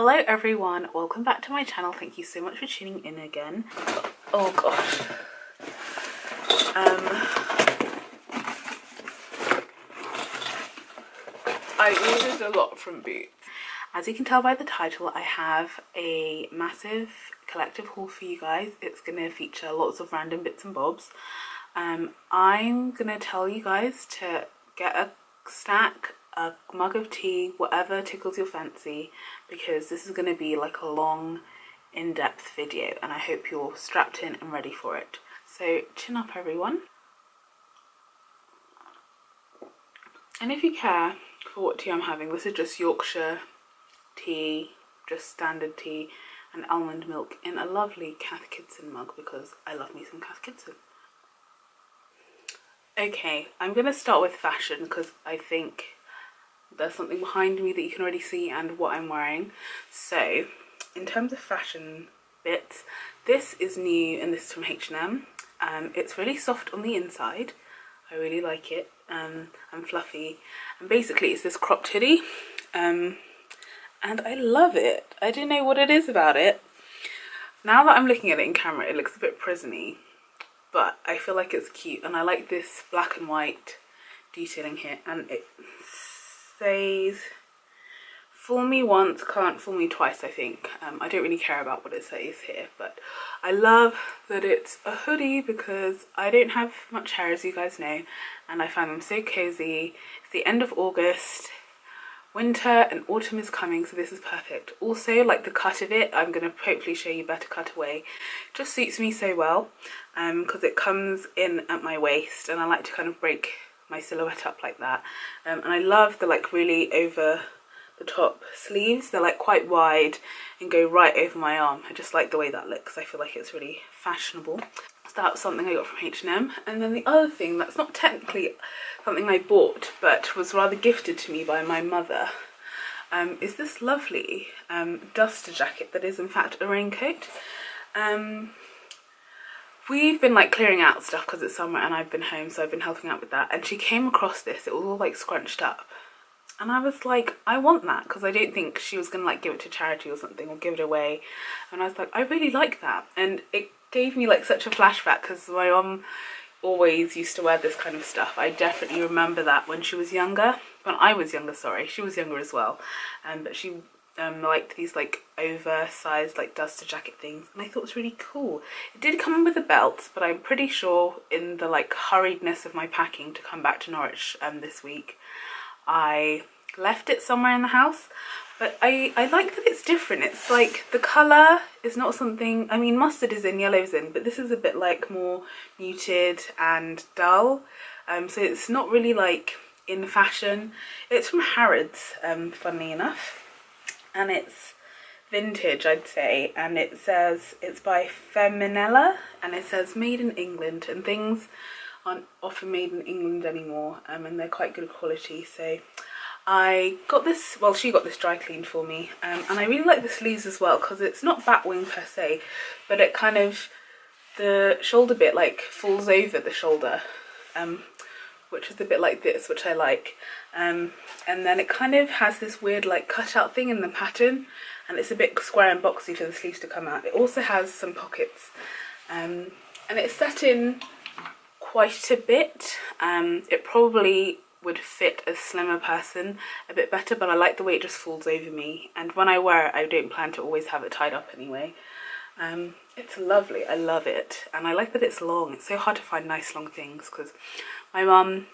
Hello everyone, welcome back to my channel. Thank you so much for tuning in again. Oh gosh. I ordered a lot from Boots. As you can tell by the title, I have a massive collective haul for you guys. It's going to feature lots of random bits and bobs. I'm going to tell you guys to get a snack, a mug of tea, whatever tickles your fancy, because this is going to be like a long, in-depth video and I hope you're strapped in and ready for it. So chin up everyone. And if you care for what tea I'm having, this is just Yorkshire tea, just standard tea, and almond milk in a lovely Cath Kidston mug because I love me some Cath Kidston. Okay, I'm going to start with fashion because I think there's something behind me that you can already see and what I'm wearing. So, in terms of fashion bits, this is new and this is from H&M. It's really soft on the inside. I really like it and fluffy. And basically it's this cropped hoodie. And I love it. I don't know what it is about it. Now that I'm looking at it in camera, it looks a bit prisony. But I feel like it's cute. And I like this black and white detailing here. And it says, fool me once, can't fool me twice, I think. I don't really care about what it says here, but I love that it's a hoodie because I don't have much hair, as you guys know, and I find them so cozy. It's the end of August, winter and autumn is coming, so this is perfect. Also, like the cut of it, I'm going to hopefully show you better cutaway. It just suits me so well because it comes in at my waist and I like to kind of break my silhouette up like that. And I love the like really over the top sleeves. They're like quite wide and go right over my arm. I just like the way that looks. I feel like it's really fashionable. So that was something I got from H&M. And then the other thing that's not technically something I bought but was rather gifted to me by my mother is this lovely duster jacket that is in fact a raincoat. We've been like clearing out stuff because it's summer and I've been home, so I've been helping out with that, and she came across this. It was all like scrunched up and I was like, I want that, because I don't think she was gonna like give it to charity or something or give it away, and I was like, I really like that. And it gave me like such a flashback because my mum always used to wear this kind of stuff. I definitely remember that when she was younger, when I was younger, sorry, she was younger as well, but she liked these like oversized like duster jacket things, and I thought it was really cool. It did come with a belt, but I'm pretty sure in the like hurriedness of my packing to come back to Norwich this week, I left it somewhere in the house. But I like that it's different. It's like the colour is not something, I mean mustard is in, yellow's in, but this is a bit like more muted and dull. So it's not really like in fashion. It's from Harrods, funnily enough. And it's vintage, I'd say, and it says it's by Feminella and it says made in England, and things aren't often made in England anymore, and they're quite good quality. So I got this, well she got this dry cleaned for me, and I really like the sleeves as well because it's not batwing per se, but it kind of, the shoulder bit like falls over the shoulder, which is a bit like this, which I like. And then it kind of has this weird like cutout thing in the pattern, and it's a bit square and boxy for the sleeves to come out. It also has some pockets, and it's set in quite a bit. It probably would fit a slimmer person a bit better, but I like the way it just falls over me, and when I wear it I don't plan to always have it tied up anyway. It's lovely, I love it, and I like that it's long. It's so hard to find nice long things because my mum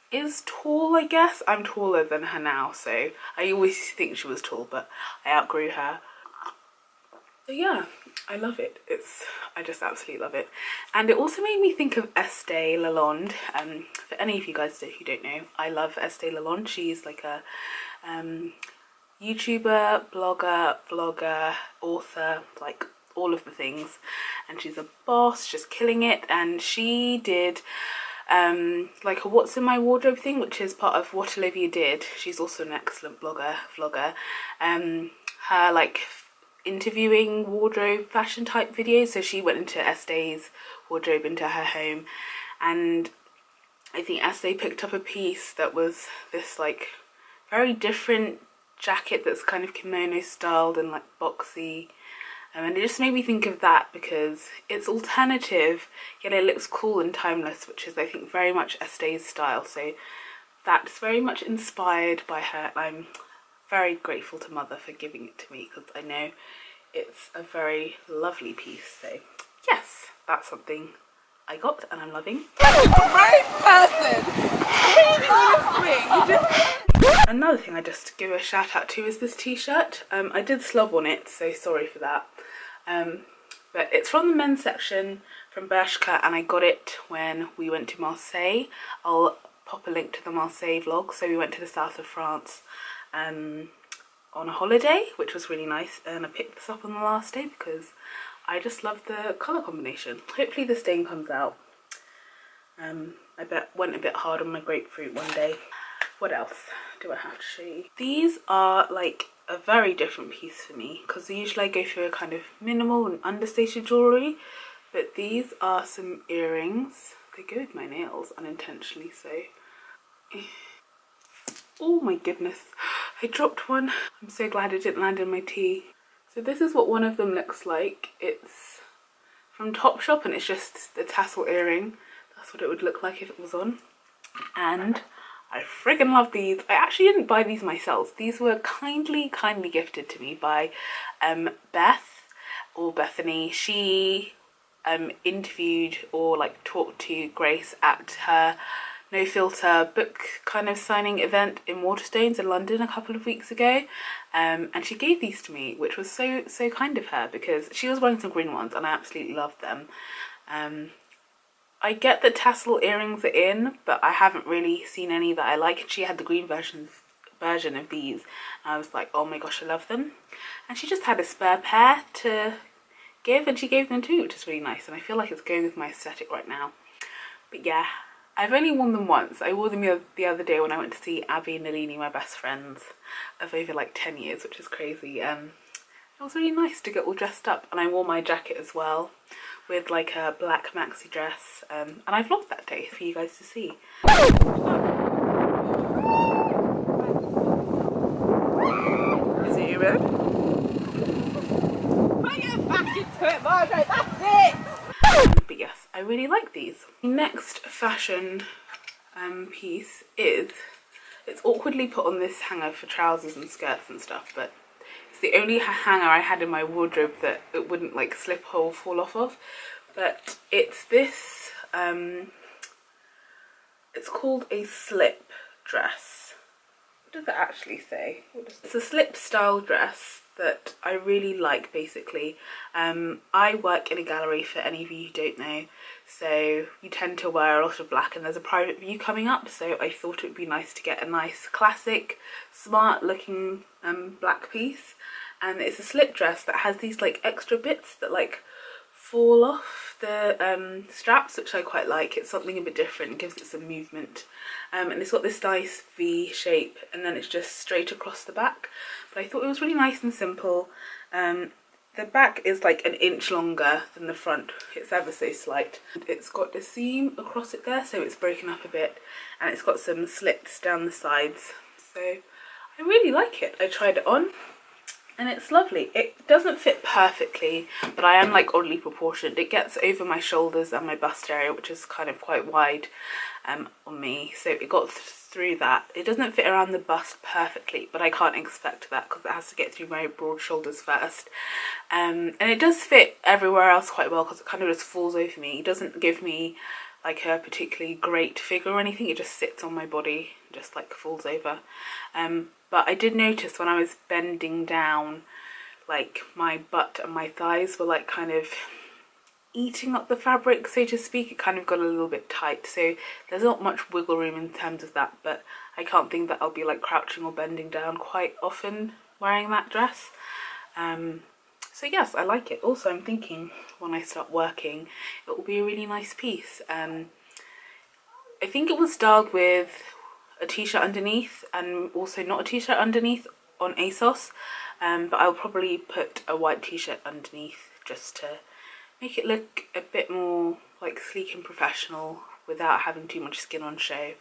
is tall, I guess. I'm taller than her now, so I always think she was tall, but I outgrew her. So yeah, I love it. I just absolutely love it. And it also made me think of Estee Lalonde. For any of you guys who don't know, I love Estee Lalonde. She's like a YouTuber, blogger, vlogger, author, like all of the things, and she's a boss, just killing it. And she did like a what's in my wardrobe thing, which is part of what Olivia did. She's also an excellent vlogger. Her like interviewing wardrobe fashion type videos, so she went into Estee's wardrobe, into her home, and I think Essie picked up a piece that was this like very different jacket that's kind of kimono styled and like boxy. And it just made me think of that because it's alternative, yet it looks cool and timeless, which is I think very much Estie's style. So that's very much inspired by her. I'm very grateful to Mother for giving it to me because I know it's a very lovely piece. So yes, that's something I got and I'm loving. Right person! Another thing I just give a shout out to is this t-shirt. I did slob on it, so sorry for that. But it's from the men's section from Bershka and I got it when we went to Marseille. I'll pop a link to the Marseille vlog. So we went to the south of France on a holiday, which was really nice, and I picked this up on the last day because I just love the colour combination. Hopefully the stain comes out. I went a bit hard on my grapefruit one day. What else do I have to show you? These are like a very different piece for me because usually I go for a kind of minimal and understated jewellery, but these are some earrings. They go with my nails unintentionally, so... Oh my goodness, I dropped one. I'm so glad it didn't land in my tea. So this is what one of them looks like. It's from Topshop and it's just the tassel earring. That's what it would look like if it was on. And I friggin' love these. I actually didn't buy these myself. These were kindly gifted to me by Beth or Bethany. She interviewed or like talked to Grace at her No Filter book kind of signing event in Waterstones in London a couple of weeks ago, and she gave these to me, which was so kind of her because she was wearing some green ones and I absolutely loved them. I get that tassel earrings are in, but I haven't really seen any that I like. She had the green version of these and I was like, oh my gosh, I love them. And she just had a spare pair to give and she gave them too, which is really nice, and I feel like it's going with my aesthetic right now. But yeah, I've only worn them once. I wore them the other day when I went to see Abby and Nalini, my best friends of over like 10 years, which is crazy. It was really nice to get all dressed up, and I wore my jacket as well with like a black maxi dress, and I vlogged that day for you guys to see. Zoom in. Bring it back into it, Margaret, that's it! But yes, I really like these. The next fashion piece is, it's awkwardly put on this hanger for trousers and skirts and stuff, but it's the only hanger I had in my wardrobe that it wouldn't like slip or fall off of. But it's this, it's called a slip dress. What does it actually say? It's a slip style dress that I really like basically. I work in a gallery, for any of you who don't know, so we tend to wear a lot of black and there's a private view coming up, so I thought it would be nice to get a nice classic smart looking black piece. And it's a slip dress that has these like extra bits that like fall off the straps, which I quite like. It's something a bit different, gives it some movement, and it's got this nice V shape and then it's just straight across the back. But I thought it was really nice and simple. The back is like an inch longer than the front. It's ever so slight. It's got a seam across it there, so it's broken up a bit, and it's got some slits down the sides. So I really like it. I tried it on and it's lovely. It doesn't fit perfectly, but I am like oddly proportioned. It gets over my shoulders and my bust area, which is kind of quite wide on me, so it got through that. It doesn't fit around the bust perfectly, but I can't expect that because it has to get through my broad shoulders first. And it does fit everywhere else quite well because it kind of just falls over me. It doesn't give me like a particularly great figure or anything. It just sits on my body, just like falls over. But I did notice when I was bending down, like my butt and my thighs were like kind of eating up the fabric, so to speak. It kind of got a little bit tight, so there's not much wiggle room in terms of that, but I can't think that I'll be like crouching or bending down quite often wearing that dress. So yes, I like it. Also, I'm thinking when I start working, it will be a really nice piece. I think it was styled with a t-shirt underneath and also not a t-shirt underneath on Asos, but I'll probably put a white t-shirt underneath just to make it look a bit more like sleek and professional without having too much skin on show.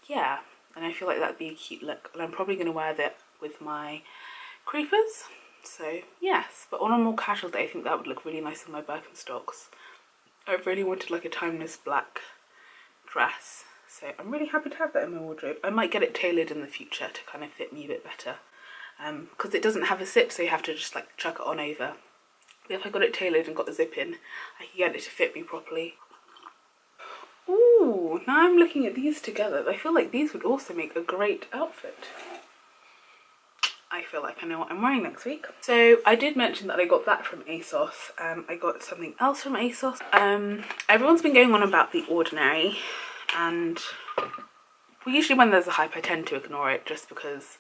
Yeah, and I feel like that'd be a cute look, and I'm probably going to wear that with my creepers. So yes, but on a more casual day I think that would look really nice with my Birkenstocks. I really wanted like a timeless black dress, so I'm really happy to have that in my wardrobe. I might get it tailored in the future to kind of fit me a bit better, because it doesn't have a zip, so you have to just like chuck it on over. But if I got it tailored and got the zip in, I can get it to fit me properly. Ooh, now I'm looking at these together. I feel like these would also make a great outfit. I feel like I know what I'm wearing next week. So I did mention that I got that from Asos. I got something else from Asos. Everyone's been going on about The Ordinary, and usually when there's a hype I tend to ignore it just because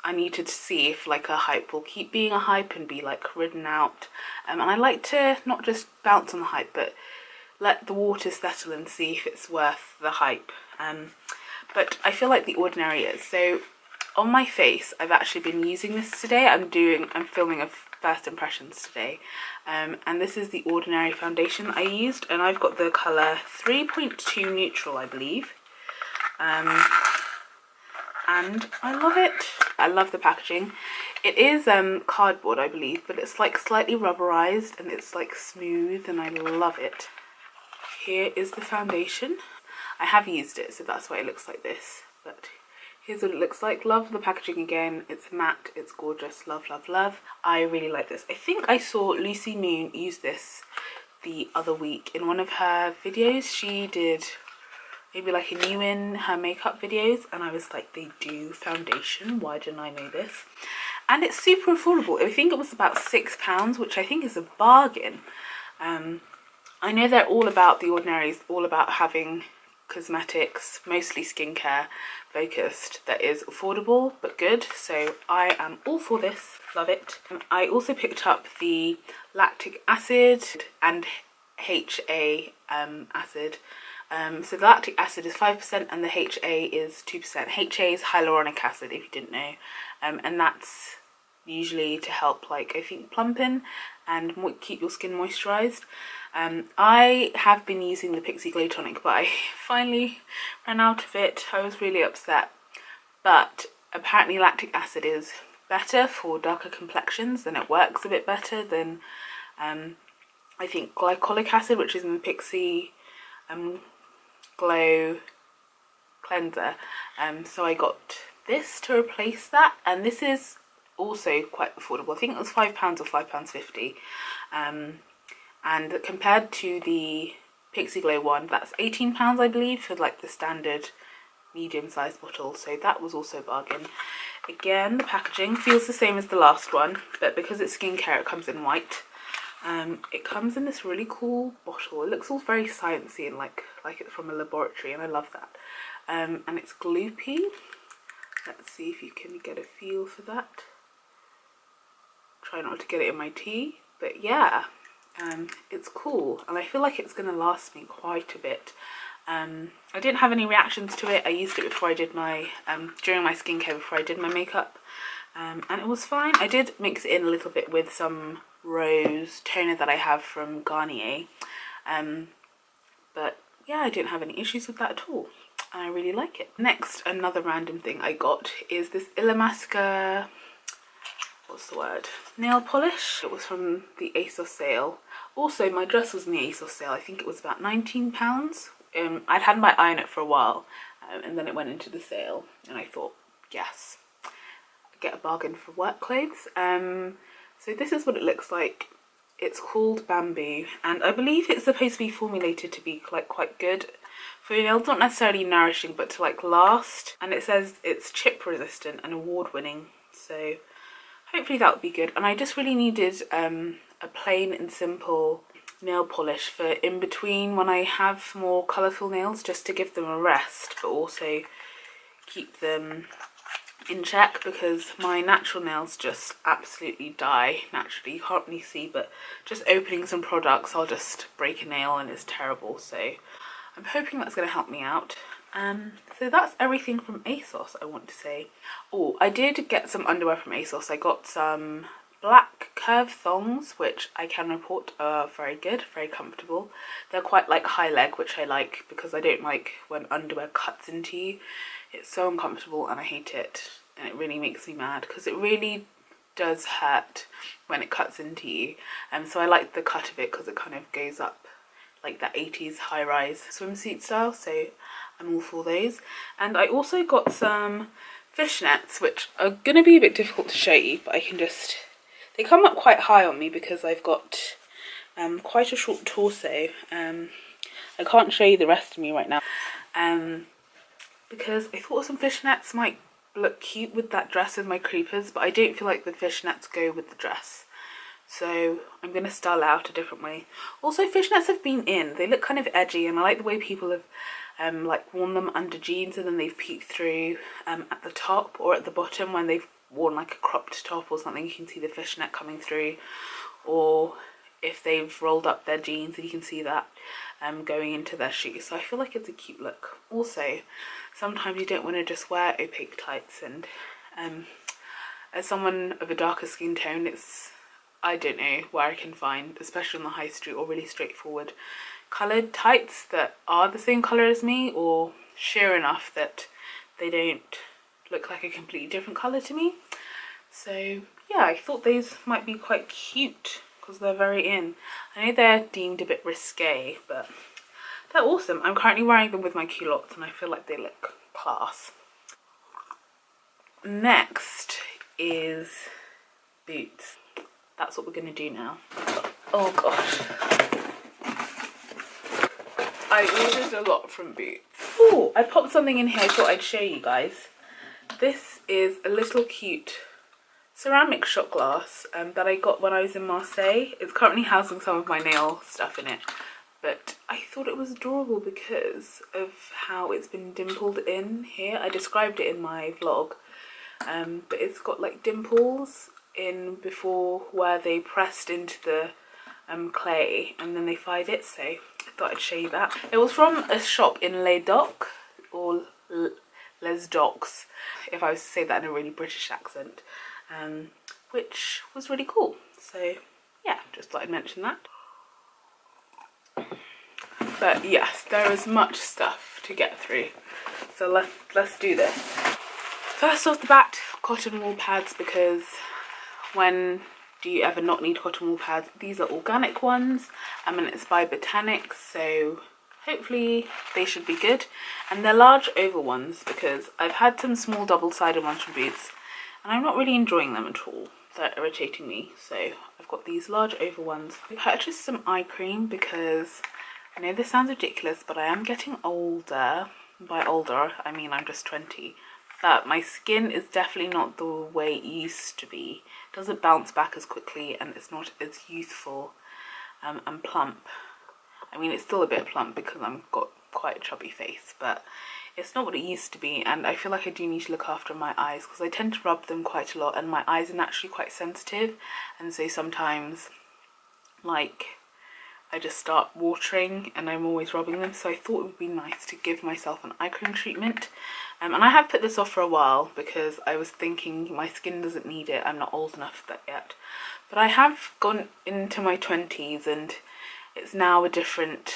I needed to see if like a hype will keep being a hype and be like ridden out. And I like to not just bounce on the hype, but let the waters settle and see if it's worth the hype. But I feel like The Ordinary is. So on my face, I've actually been using this today. I'm filming a first impressions today. And this is The Ordinary foundation that I used, and I've got the colour 3.2 neutral, I believe. And I love it. I love the packaging. It is cardboard, I believe, but it's like slightly rubberized and it's like smooth, and I love it. Here is the foundation. I have used it, so that's why it looks like this, but here's what it looks like. Love the packaging again. It's matte, it's gorgeous. Love, love, love. I really like this. I think I saw Lucy Moon use this the other week in one of her videos. She did maybe like a new in her makeup videos, and I was like, they do foundation, why didn't I know this? And it's super affordable. I think it was about £6, which I think is a bargain. I know they're all about, The Ordinary is all about having cosmetics, mostly skincare focused, that is affordable but good, so I am all for this. Love it. I also picked up the lactic acid and HA acid. So the lactic acid is 5% and the HA is 2%. HA is hyaluronic acid, if you didn't know, and that's usually to help, like, I think plumping and keep your skin moisturised. I have been using the Pixie Glow Tonic, but I finally ran out of it. I was really upset, but apparently lactic acid is better for darker complexions, and it works a bit better than I think glycolic acid, which is in the Pixie Glow cleanser. So I got this to replace that, and this is also quite affordable. I think it was £5 or £5.50, and compared to the Pixie Glow one, that's £18 I believe for like the standard medium-sized bottle, so that was also a bargain. Again, the packaging feels the same as the last one, but because it's skincare it comes in white. It comes in this really cool bottle. It looks all very sciencey and like it's from a laboratory, and I love that. And it's gloopy. Let's see if you can get a feel for that. Try not to get it in my tea, but yeah, it's cool, and I feel like it's going to last me quite a bit. I didn't have any reactions to it. I used it before I did my during my skincare before I did my makeup, and it was fine. I did mix it in a little bit with some rose toner that I have from Garnier, but yeah, I didn't have any issues with that at all, and I really like it. Next, another random thing I got is this Illamasqua, what's the word, nail polish. It was from the Asos sale. Also, my dress was in the Asos sale. I think it was about £19. I'd had my eye on it for a while, and then it went into the sale, and I thought, yes, get a bargain for work clothes. So this is what it looks like. It's called Bamboo, and I believe it's supposed to be formulated to be like quite good for your nails, not necessarily nourishing, but to like last. And it says it's chip resistant and award winning, so hopefully that would be good. And I just really needed a plain and simple nail polish for in between when I have more colourful nails, just to give them a rest, but also keep them in check, because my natural nails just absolutely die naturally. You can't really see, but just opening some products I'll just break a nail and it's terrible, so I'm hoping that's going to help me out. So that's everything from Asos, I want to say. Oh, I did get some underwear from Asos. I got some black curve thongs, which I can report are very good, very comfortable. They're quite like high leg, which I like because I don't like when underwear cuts into you. It's so uncomfortable and I hate it, and it really makes me mad because it really does hurt when it cuts into you. So I like the cut of it because it kind of goes up like that 80s high-rise swimsuit style, so I'm all for those. And I also got some fishnets, which are going to be a bit difficult to show you, but I can just, they come up quite high on me because I've got quite a short torso. I can't show you the rest of me right now because I thought some fishnets might look cute with that dress with my creepers, but I don't feel like the fishnets go with the dress, so I'm going to style out a different way. Also, fishnets have been in, they look kind of edgy, and I like the way people have like worn them under jeans and then they've peeked through at the top or at the bottom when they've worn like a cropped top or something. You can see the fishnet coming through, or if they've rolled up their jeans and you can see that going into their shoes. So I feel like it's a cute look. Also, sometimes you don't want to just wear opaque tights, and as someone of a darker skin tone, it's, I don't know where I can find, especially on the high street or really straightforward coloured tights that are the same colour as me or sheer enough that they don't look like a completely different colour to me. So yeah, I thought these might be quite cute because they're very in. I know they're deemed a bit risque, but they're awesome. I'm currently wearing them with my culottes and I feel like they look class. Next is boots. That's what we're going to do now. Oh gosh. I ordered a lot from Boots. Oh, I popped something in here I thought I'd show you guys. This is a little cute ceramic shot glass that I got when I was in Marseille. It's currently housing some of my nail stuff in it, but I thought it was adorable because of how it's been dimpled in here. I described it in my vlog, but it's got like dimples in before where they pressed into the clay and then they fired it, so I thought I'd show you that. It was from a shop in Les Docks, or Les Docks, if I was to say that in a really British accent, which was really cool. So yeah, just thought I'd mention that. But yes, there is much stuff to get through, so let's do this. First off the bat, cotton wool pads, because when do you ever not need cotton wool pads? These are organic ones, and it's by Botanics, so hopefully they should be good. And they're large oval ones because I've had some small double-sided ones from Boots and I'm not really enjoying them at all. They're irritating me, so I've got these large oval ones. I purchased some eye cream because I know this sounds ridiculous, but I am getting older. By older, I mean I'm just 20. But my skin is definitely not the way it used to be. It doesn't bounce back as quickly and it's not as youthful and plump. I mean, it's still a bit plump because I've got quite a chubby face, but it's not what it used to be, and I feel like I do need to look after my eyes because I tend to rub them quite a lot and my eyes are naturally quite sensitive, and so sometimes like I just start watering and I'm always rubbing them, so I thought it would be nice to give myself an eye cream treatment. And I have put this off for a while because I was thinking my skin doesn't need it, I'm not old enough for that yet. But I have gone into my 20s and it's now a different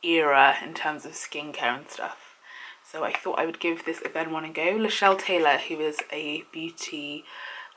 era in terms of skincare and stuff. So I thought I would give this Even one a go. Lachelle Taylor, who is a beauty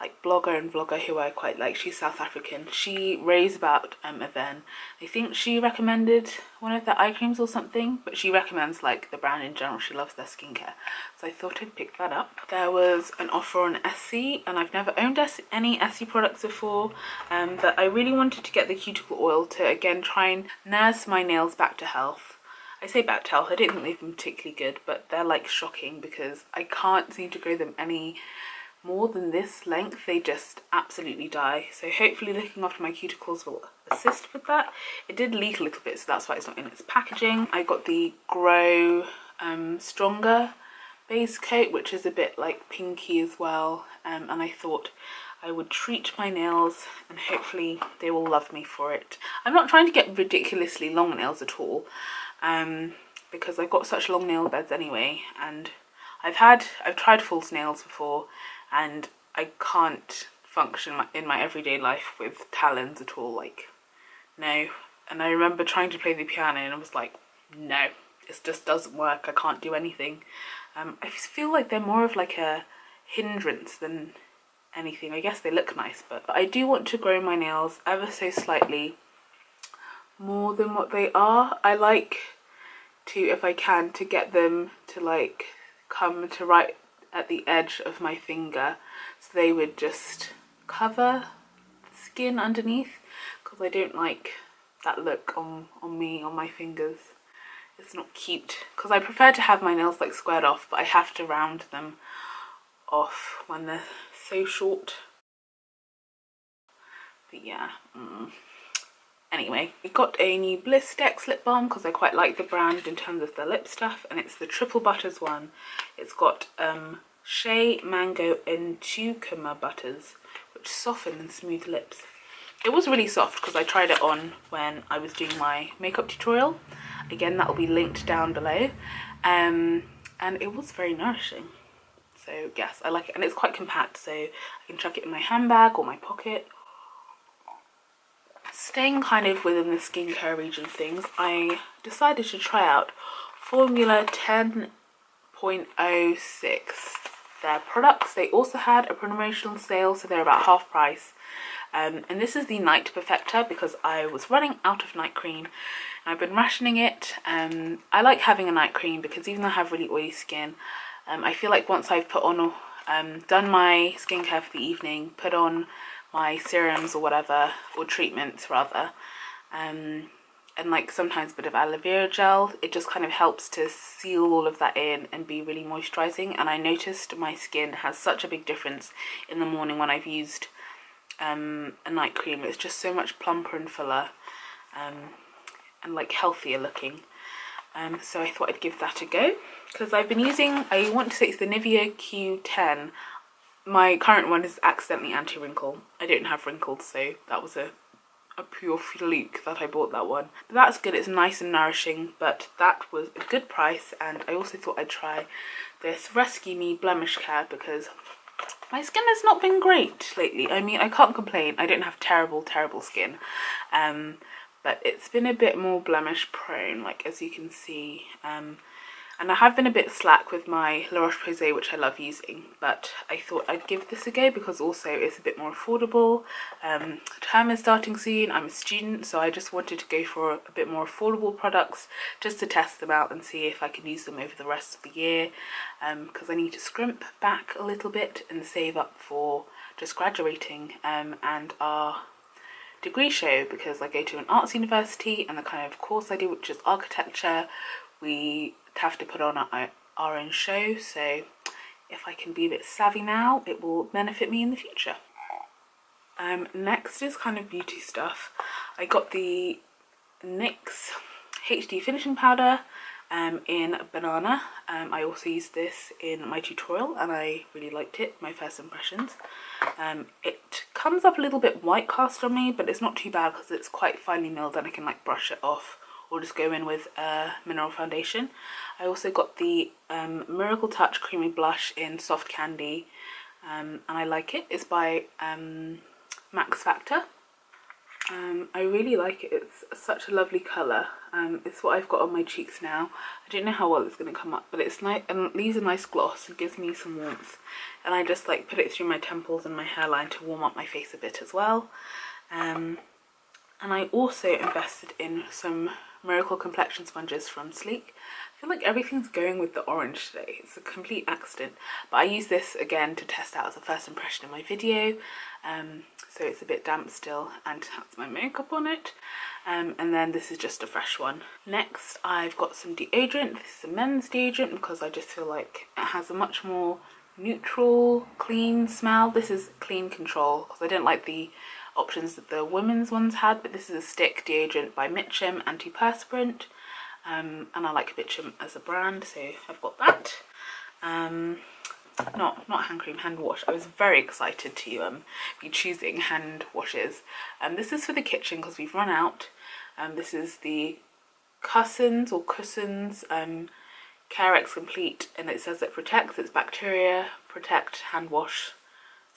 like blogger and vlogger who I quite like, she's South African, she raves about Even. I think she recommended one of their eye creams or something, but she recommends like the brand in general. She loves their skincare, so I thought I'd pick that up. There was an offer on Essie, and I've never owned any Essie products before, but I really wanted to get the cuticle oil to again try and nurse my nails back to health. I say back to health, I don't think they've been particularly good, but they're like shocking because I can't seem to grow them any more than this length. They just absolutely die, so hopefully looking after my cuticles will assist with that. It did leak a little bit, so that's why it's not in its packaging. I got the Grow Stronger base coat, which is a bit like pinky as well, and I thought I would treat my nails and hopefully they will love me for it. I'm not trying to get ridiculously long nails at all, because I've got such long nail beds anyway, and I've tried false nails before and I can't function in my everyday life with talons at all, like no. And I remember trying to play the piano and I was like, no, it just doesn't work, I can't do anything. I feel like they're more of like a hindrance than anything. I guess they look nice, but I do want to grow my nails ever so slightly more than what they are. I like to, if I can, to get them to like come to right at the edge of my finger, so they would just cover the skin underneath, because I don't like that look on me, on my fingers. It's not cute, because I prefer to have my nails like squared off, but I have to round them off when they're so short. But yeah, anyway, we got a new Blistex lip balm because I quite like the brand in terms of the lip stuff, and it's the Triple Butters one. It's got shea, mango and cucumber butters, which soften and smooth lips. It was really soft because I tried it on when I was doing my makeup tutorial. Again, that will be linked down below. And it was very nourishing. So yes, I like it. And it's quite compact, so I can chuck it in my handbag or my pocket. Staying kind of within the skincare region of things, I decided to try out Formula 10.06. Their products. They also had a promotional sale, so they're about half price. And this is the Night Perfector because I was running out of night cream and I've been rationing it. I like having a night cream because even though I have really oily skin, I feel like once I've put on, done my skincare for the evening, put on my serums or whatever, or treatments rather, and like sometimes a bit of aloe vera gel, it just kind of helps to seal all of that in and be really moisturising. And I noticed my skin has such a big difference in the morning when I've used a night cream. It's just so much plumper and fuller, and like healthier looking. So I thought I'd give that a go, because I've been using, I want to say it's the Nivea Q10. My current one is accidentally anti-wrinkle. I don't have wrinkles, so that was a pure fluke that I bought that one. But that's good, it's nice and nourishing, but that was a good price. And I also thought I'd try this Rescue Me Blemish Care because my skin has not been great lately. I mean, I can't complain. I don't have terrible skin. But it's been a bit more blemish prone, like as you can see. And I have been a bit slack with my La Roche-Posay, which I love using, but I thought I'd give this a go because also it's a bit more affordable. Term is starting soon, I'm a student, so I just wanted to go for a bit more affordable products just to test them out and see if I can use them over the rest of the year, because I need to scrimp back a little bit and save up for just graduating and our degree show, because I go to an arts university and the kind of course I do, which is architecture, we have to put on our own show. So if I can be a bit savvy now, it will benefit me in the future. Next is kind of beauty stuff. I got the NYX HD finishing powder in banana. I also used this in my tutorial and I really liked it, my first impressions. It comes up a little bit white cast on me, but it's not too bad because it's quite finely milled and I can like brush it off or just go in with a mineral foundation. I also got the Miracle Touch Creamy Blush in Soft Candy, and I like it. It's by Max Factor. I really like it. It's such a lovely colour. It's what I've got on my cheeks now. I don't know how well it's going to come up, but it's nice and leaves a nice gloss and gives me some warmth. And I just like put it through my temples and my hairline to warm up my face a bit as well. And I also invested in some Miracle Complexion sponges from Sleek. I feel like everything's going with the orange today. It's a complete accident. But I use this again to test out as a first impression in my video. So it's a bit damp still and has my makeup on it. And then this is just a fresh one. Next, I've got some deodorant. This is a men's deodorant because I just feel like it has a much more neutral, clean smell. This is Clean Control because I didn't like the options that the women's ones had, but this is a stick deodorant by Mitchum, antiperspirant, and I like Mitchum as a brand, so I've got that. Not hand cream, hand wash. I was very excited to be choosing hand washes. This is for the kitchen because we've run out. This is the Cussons Carex Complete, and it says it protects, it's bacteria protect hand wash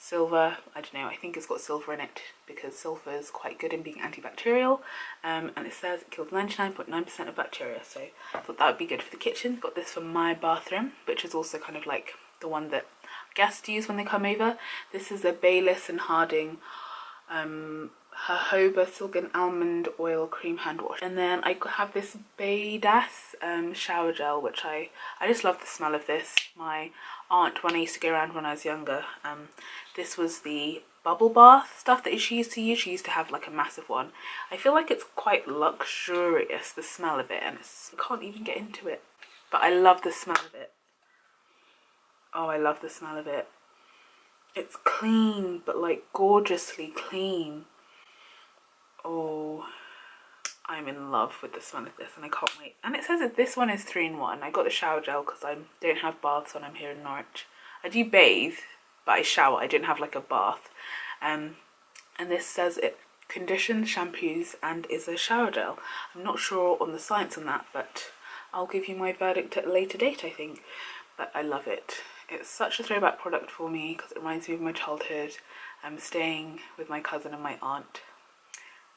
silver. I don't know, I think it's got silver in it because silver is quite good in being antibacterial, and it says it kills 99.9% of bacteria, so I thought that would be good for the kitchen. Got this for my bathroom, which is also kind of like the one that guests use when they come over. This is a Bayliss and Harding jojoba silk and almond oil cream hand wash, and then I have this Badedas shower gel, which I just love the smell of this. My aunt, when I used to go around when I was younger, this was the bubble bath stuff that she used to use. She used to have like a massive one. I feel like it's quite luxurious, the smell of it, and I can't even get into it, but I love the smell of it. Oh, I love the smell of it. It's clean, but like gorgeously clean. Oh, I'm in love with the smell of this and I can't wait. And it says that this one is 3-in-1. I got the shower gel because I don't have baths when I'm here in Norwich. I do bathe, but I shower. I don't have like a bath. And this says it conditions, shampoos, and is a shower gel. I'm not sure on the science on that, but I'll give you my verdict at a later date, I think. But I love it. It's such a throwback product for me because it reminds me of my childhood. I'm staying with my cousin and my aunt,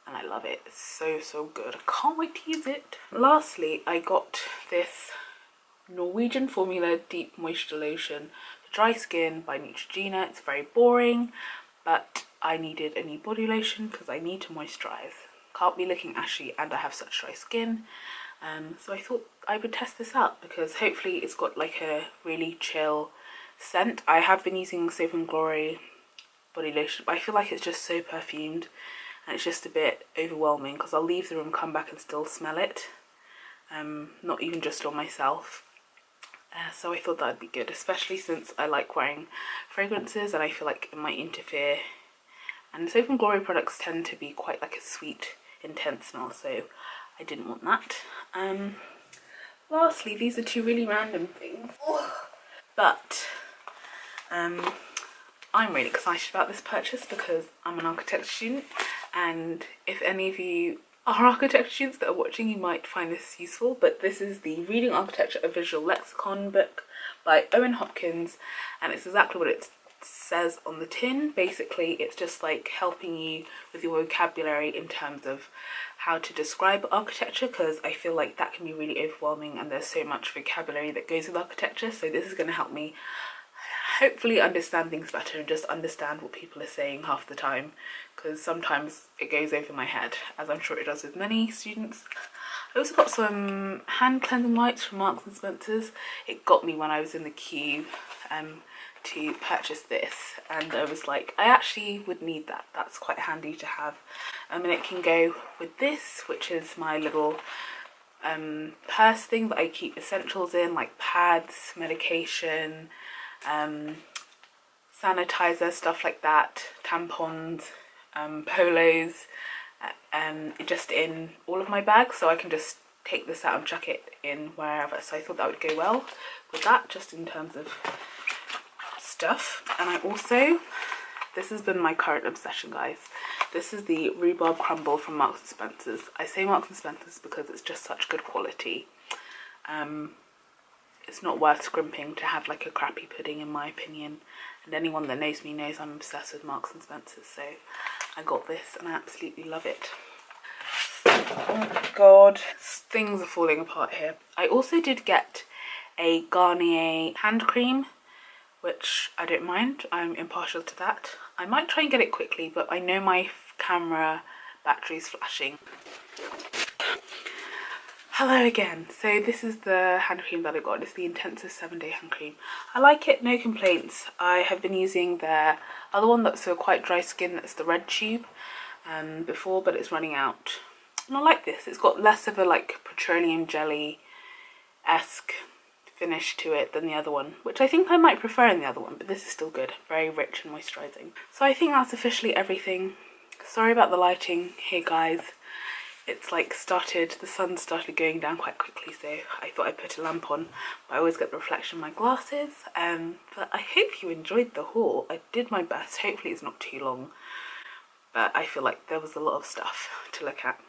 and I love it. It's so good. I can't wait to use it. Lastly, I got this Norwegian formula deep moisture lotion for dry skin by Neutrogena. It's very boring, but I needed a new body lotion because I need to moisturize. Can't be looking ashy and I have such dry skin. So I thought I would test this out because hopefully it's got like a really chill scent. I have been using Soap and Glory body lotion, but I feel like it's just so perfumed and it's just a bit overwhelming because I'll leave the room, come back and still smell it. Not even just on myself. So I thought that would be good, especially since I like wearing fragrances and I feel like it might interfere. And Soap and Glory products tend to be quite like a sweet, intense smell, so I didn't want that. Lastly, these are two really random things, but I'm really excited about this purchase because I'm an architecture student, and if any of you are architecture students that are watching, you might find this useful. But this is the Reading Architecture a Visual Lexicon book by Owen Hopkins, and it's exactly what it says on the tin. Basically, it's just like helping you with your vocabulary in terms of how to describe architecture, because I feel like that can be really overwhelming and there's so much vocabulary that goes with architecture. So this is going to help me hopefully understand things better and just understand what people are saying half the time, because sometimes it goes over my head, as I'm sure it does with many students. I also got some hand cleansing wipes from Marks and Spencer's. It got me when I was in the queue to purchase this, and I was like, I actually would need that. That's quite handy to have. And it can go with this, which is my little purse thing that I keep essentials in, like pads, medication, sanitizer, stuff like that, tampons, polos, just in all of my bags, so I can just take this out and chuck it in wherever. So I thought that would go well with that, just in terms of stuff. And I also, this has been my current obsession, guys. This is the rhubarb crumble from Marks and Spencer's. I say Marks and Spencer's because it's just such good quality. It's not worth scrimping to have like a crappy pudding, in my opinion. And anyone that knows me knows I'm obsessed with Marks and Spencer's, so I got this and I absolutely love it. Oh my god, things are falling apart here. I also did get a Garnier hand cream, which I don't mind. I'm impartial to that. I might try and get it quickly, but I know my camera battery's flashing. Hello again. So this is the hand cream that I got. It's the Intensive 7-Day hand cream. I like it, no complaints. I have been using their other one that's for quite dry skin, that's the red tube, before, but it's running out. And I like this. It's got less of a like petroleum jelly-esque finish to it than the other one, which I think I might prefer in the other one, but this is still good. Very rich and moisturising. So I think that's officially everything. Sorry about the lighting here, guys. It's like the sun started going down quite quickly, so I thought I'd put a lamp on, but I always get the reflection in my glasses. But I hope you enjoyed the haul. I did my best. Hopefully it's not too long, but I feel like there was a lot of stuff to look at.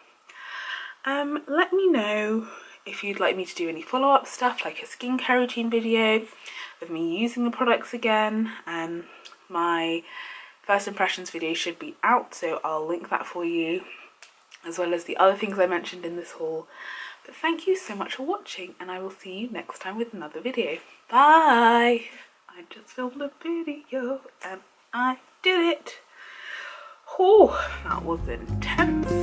Let me know if you'd like me to do any follow-up stuff, like a skincare routine video of me using the products again. my first impressions video should be out, so I'll link that for you, as well as the other things I mentioned in this haul. But thank you so much for watching, and I will see you next time with another video. Bye! I just filmed a video and I did it. Oh, that was intense.